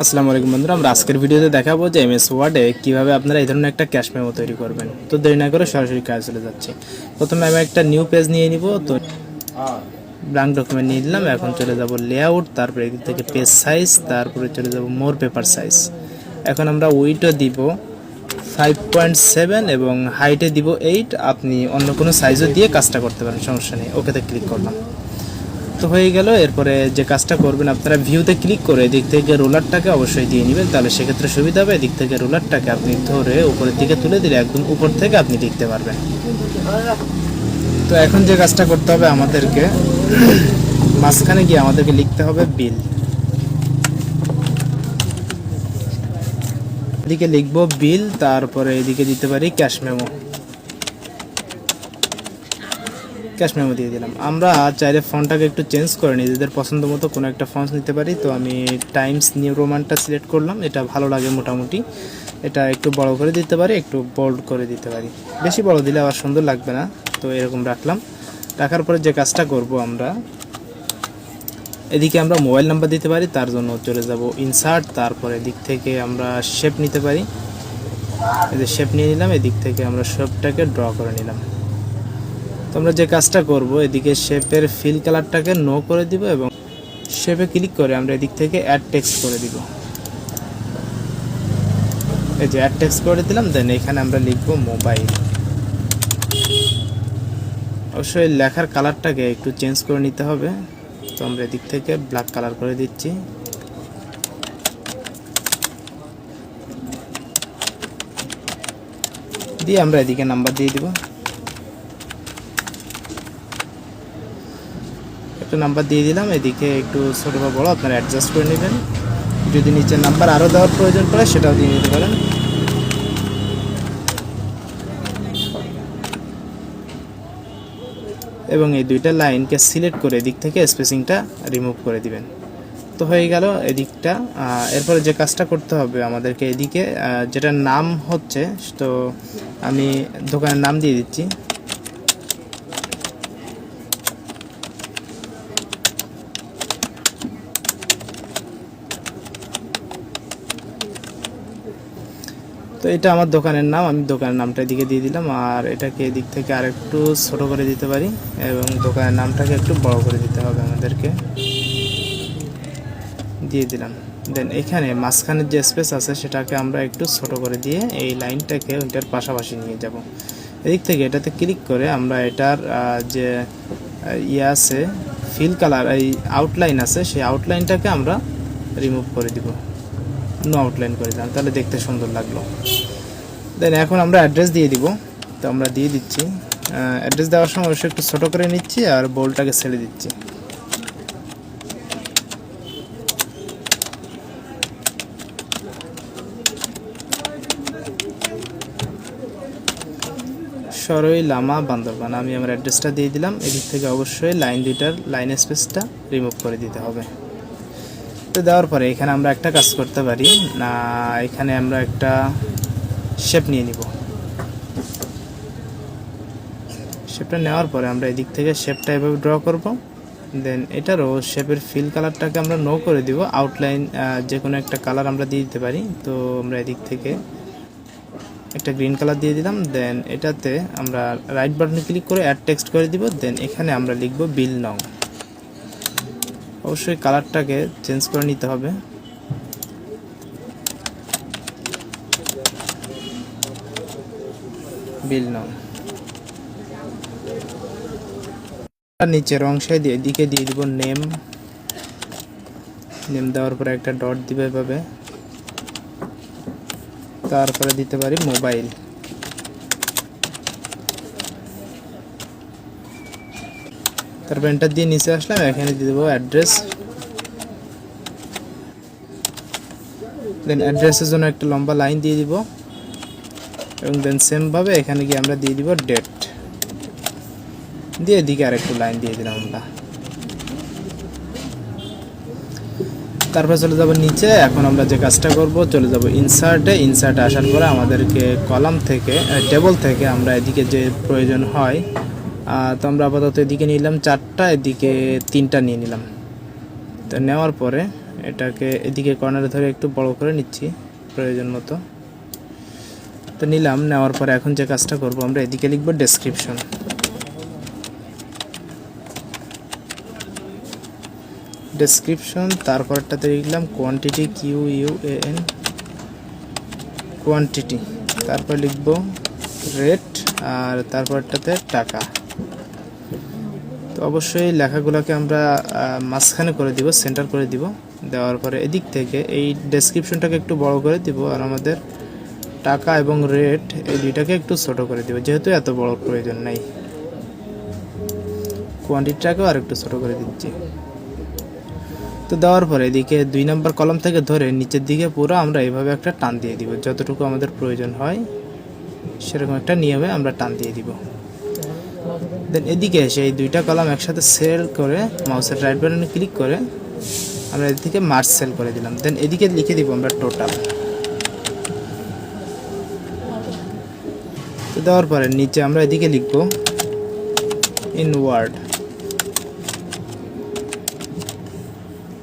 আসসালামু আলাইকুম বন্ধুরা, আমরা আজকের ভিডিওতে দেখাবো যে এমএস ওয়ার্ডে কিভাবে আপনারা এই ধরনের একটা ক্যাশ মেমো তৈরি করবেন। তো দেরি না করে সরাসরি কাজ চলে যাচ্ছে। প্রথমে আমি একটা নিউ পেজ নিয়ে নিব। তো ব্ল্যাঙ্ক ডকুমেন্ট নিয়ে নিলাম। এখন চলে যাব লেআউট, তারপরে এদিক থেকে পেজ সাইজ, তারপরে চলে যাব মোর পেপার সাইজ। এখন আমরা উইডও দিব 5.7 এবং হাইটে দিব 8। আপনি অন্য কোনো সাইজও দিয়ে কাজটা করতে পারেন, সমস্যা নেই। ওকেতে ক্লিক করলাম, তো হয়ে গেল। এরপরে যে কাজটা করবেন, আপনারা ভিউতে ক্লিক করে এদিক থেকে রোলারটাকে অবশ্যই দিয়ে নেবেন, তাহলে সেক্ষেত্রে সুবিধা হবে। এদিক থেকে রোলারটাকে আপনি ধরে উপরের দিকে তুলে দিলে একদম উপর থেকে আপনি লিখতে পারবেন। তো এখন যে কাজটা করতে হবে, আমাদেরকে মাঝখানে গিয়ে আমাদেরকে লিখতে হবে বিল। এদিকে লিখবো বিল, তারপরে এদিকে দিতে পারি ক্যাশ মেমো। ক্যাশ মেমো দিয়ে দিলাম। আমরা চাইলে ফন্টটাকে একটু চেঞ্জ করে নিজেদের পছন্দ মতো কোনো একটা ফন্ট নিতে পারি। তো আমি টাইমস নিউ রোমানটা সিলেক্ট করলাম, এটা ভালো লাগে মোটামুটি। এটা একটু বড় করে দিতে পারি, একটু বোল্ড করে দিতে পারি। বেশি বড় দিলে আবার সুন্দর লাগবে না, তো এরকম রাখলাম। রাখার পরে যে কাজটা করব, আমরা এদিকে আমরা মোবাইল নাম্বার দিতে পারি। তার জন্য চলে যাব ইনসার্ট, তারপরে এদিক থেকে আমরা শেপ নিতে পারি। এই যে শেপ নিয়ে নিলাম, এদিক থেকে আমরা শেপটাকে ড্র করে নিলাম। আমরা যে কাজটা করব, এদিকে শেপের ফিল কালারটাকে নো করে দিব এবং শেপে ক্লিক করে আমরা এদিক থেকে অ্যাড টেক্সট করে দিব। এই যে অ্যাড টেক্সট করে দিলাম। দেন এখানে আমরা লিখব মোবাইল। অবশ্যই লেখার কালারটাকে একটু চেঞ্জ করে নিতে হবে। তো আমরা এদিক থেকে ব্ল্যাক কালার করে দিচ্ছি। দিয়ে আমরা এদিকে নাম্বার দিয়ে দিব। একটা নাম্বার দিয়ে দিলাম। এদিকে একটু ছোট বা বড় আপনারা অ্যাডজাস্ট করে নেবেন। যদি নিচের নাম্বার আরও দেওয়ার প্রয়োজন পড়ে, সেটাও দিয়ে নিতে পারেন। এবং এই দুইটা লাইনকে সিলেক্ট করে এদিক থেকে স্পেসিংটা রিমুভ করে দিবেন। তো হয়ে গেল এদিকটা। এরপরে যে কাজটা করতে হবে আমাদেরকে, এদিকে যেটার নাম হচ্ছে, তো আমি দোকানের নাম দিয়ে দিচ্ছি। তো এটা আমার দোকানের নাম, আমি দোকানের নামটা এদিকে দিয়ে দিলাম। আর এটাকে এদিক থেকে আরেকটু ছোট করে দিতে পারি এবং দোকানের নামটাকে একটু বড় করে দিতে হবে আমাদেরকে। দিয়ে দিলাম। দেন এখানে মাঝখানের যে স্পেস আছে, সেটাকে আমরা একটু ছোট করে দিয়ে এই লাইনটাকে ওইটার পাশাপাশি নিয়ে যাব। এদিক থেকে এটাতে ক্লিক করে আমরা এটার যে ইয়ে আছে, ফিল কালার, এই আউটলাইন আছে, সেই আউটলাইনটাকে আমরা রিমুভ করে দিব, নো আউটলাইন করে দিলাম, তাহলে দেখতে সুন্দর লাগলো। দেন এখন আমরা অ্যাড্রেস দিয়ে দিব। তো আমরা দিয়ে দিচ্ছি। অ্যাড্রেস দেওয়ার সময় অবশ্যই একটু ছোটো করে নিচ্ছি আর বোল্ডটাকে ছেড়ে দিচ্ছি। সরই লামা বান্দরবান, আমি আমার অ্যাড্রেসটা দিয়ে দিলাম। এদিক থেকে অবশ্যই লাইন দুইটার লাইন স্পেসটা রিমুভ করে দিতে হবে। তো দেওয়ার পরে এখানে আমরা একটা কাজ করতে পারি না, এখানে আমরা একটা শেপ নিয়ে নিব। শেপটা নেওয়ার পরে আমরা এদিক থেকে শেপটা এভাবে ড্র করব। দেন এটারও শেপের ফিল কালারটাকে আমরা নো করে দিব। আউটলাইন যে কোনো একটা কালার আমরা দিয়ে দিতে পারি। তো আমরা এদিক থেকে একটা গ্রিন কালার দিয়ে দিলাম। দেন এটাতে আমরা রাইট বাটনে ক্লিক করে অ্যাড টেক্সট করে দিব। দেন এখানে আমরা লিখব বিল নাও। অবশ্যই কালারটাকে চেঞ্জ করে নিতে হবে। বিল নাও। নিচের অংশে এদিকে দিয়ে দিব নেম। নেম দেওয়ার পরে একটা ডট দিবে এভাবে। তারপরে দিতে পারি মোবাইল। তারপর এন্টার দিয়ে নিচে আসলাম। এখানে দিয়ে দেবো অ্যাড্রেস। দেন অ্যাড্রেসের জন্য একটা লম্বা লাইন দিয়ে দিব এবং দেন সেমভাবে এখানে গিয়ে আমরা দিয়ে দিব ডেট। দিয়ে এদিকে আরেকটু লাইন দিয়ে দিলাম আমরা। তারপর চলে যাব নিচে। এখন আমরা যে কাজটা করব, চলে যাব ইনসার্টে। ইনসার্টে আসার পরে আমাদেরকে কলাম থেকে, টেবল থেকে আমরা এদিকে যে প্রয়োজন হয়, তো আমরা আপাতত এদিকে নিলাম 4টা, এদিকে 3টা নিয়ে নিলাম। তো নেওয়ার পরে এটাকে এদিকে কর্নারে ধরে একটু বড় করে নিচ্ছি প্রয়োজন মতো। তো নিলাম, নেওয়ার পরে এখন যে কাজটা করব, আমরা এদিকে লিখব ডেসক্রিপশন। ডেসক্রিপশন, তারপরটাতে লিখলাম কোয়ান্টিটি, QUAN কোয়ান্টিটি, তারপর লিখব রেট, আর তারপরটাতে টাকা। তো অবশ্যই লেখাগুলোকে আমরা মাঝখানে করে দিব, সেন্টার করে দিব। দেওয়ার পরে এদিক থেকে এই ডেসক্রিপশনটাকে একটু বড় করে দিব, আর আমাদের টাকা এবং রেট এই দুইটাকে একটু ছোট করে দিব, যেহেতু এত বড় প্রয়োজন নাই। কোয়ান্টিটিটাকেও আর একটু ছোট করে দিচ্ছি। তো দেওয়ার পরে এদিকে 2 নম্বর কলাম থেকে ধরে নিচের দিকে পুরো আমরা এইভাবে একটা টান দিয়ে দিব, যতটুকু আমাদের প্রয়োজন হয় সেরকম একটা নিয়মে আমরা টান দিয়ে দিব। দেন এদিকে এসে এই 2টা কলাম একসাথে সেল করে মাউসের রাইট বাটনে ক্লিক করে আমরা এদিক থেকে মার্জ সেল করে দিলাম। দেন এদিকে লিখে দিব আমরা টোটাল। তো দেওয়ার পরে নিচে আমরা এদিকে লিখব ইনওয়ার্ড।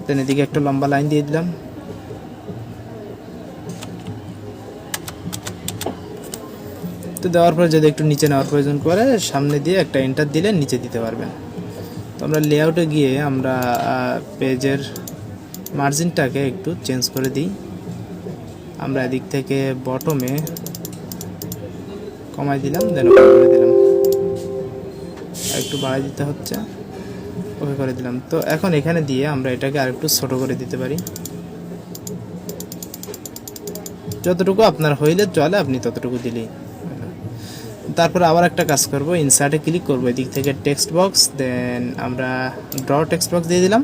দেন এদিকে একটা লম্বা লাইন দিয়ে দিলাম। তো দেওয়ার পরে যদি একটু নিচে নেওয়ার প্রয়োজন করে সামনে দিয়ে একটা এন্টার দিলে নিচে দিতে পারবেন। তো আমরা লেআউটে গিয়ে আমরা পেজের মার্জিনটাকে একটু চেঞ্জ করে দিই। আমরা এদিক থেকে বটমে কমাই দিলাম, দেন ওকে করে দিলাম, একটু বাড়াই দিতে হচ্ছে, ওকে করে দিলাম। তো এখন এখানে দিয়ে আমরা এটাকে আরেকটু ছোট করে দিতে পারি, যতটুকু আপনার হইলে চলে আপনি ততটুকু দিলেই। তারপর আবার একটা কাজ করব, ইনসার্টে ক্লিক করব, এদিক থেকে টেক্সট বক্স, দেন আমরা ড্র টেক্সট বক্স দিয়ে দিলাম।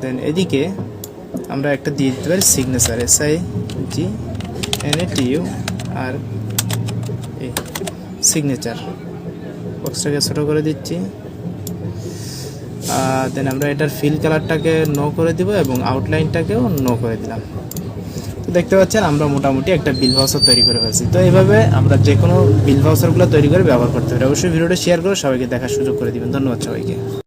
দেন এদিকে আমরা একটা দিয়ে দিতে পারি সিগনেচার, SIGNATUR, আর এই সিগনেচার বক্সটাকে ছোট করে দিচ্ছি। দেন আমরা এটার ফিল কালারটাকে নো করে দিব এবং আউটলাইনটাকেও নো করে দিলাম। তো দেখতে পাচ্ছেন আমরা মোটামুটি একটা বিল ভাউচার তৈরি করে ফেলছি। তো এইভাবে আমরা যে কোনো বিল ভাউচারগুলো তৈরি করে ব্যবহার করতে পারি। অবশ্যই ভিডিওটা শেয়ার করে সবাইকে দেখার সুযোগ করে দিবেন। ধন্যবাদ সবাইকে।